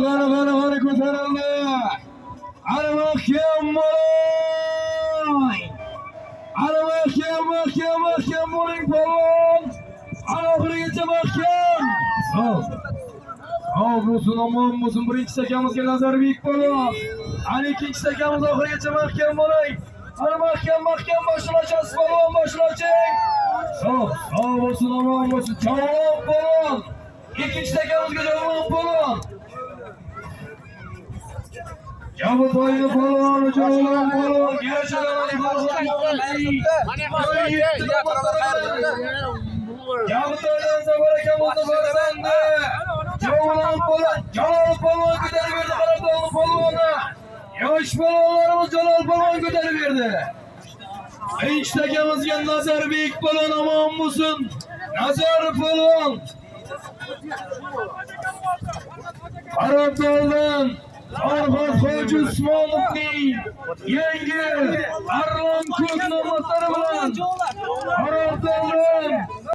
Qani ko'tarildi. Ana mahkam bo'ling. Ana mahkam bo'ling polvon. Ana oxirigacha mahkam. Sog' bo'lsin, omon bo'lsin. Birinchi stakamizga Nazarbek polvon. Ana ikkinchi stakamiz oxirigacha mahkam bo'ling. Ana mahkam boshlovchisiz polvon, boshlovching. Sog' bo'lsin, omon bo'lsin. Javob polvon. İkinci tekamızga javob polvon. Javob o'yini polvon, javob polvon. Gerçekten polvon. Javob o'yinida barakamolda farzandi. Javob polvon ko'tarib berdi Qarabog'ning polvoni. Yosh polvonlarimiz Jalol polvon ko'tarib berdi. İkinci tekamizga Nazarbek polvon omon bo'lsin. Nazar polvon. Qarabog'dan Farhod Hoji Usmonovning yangi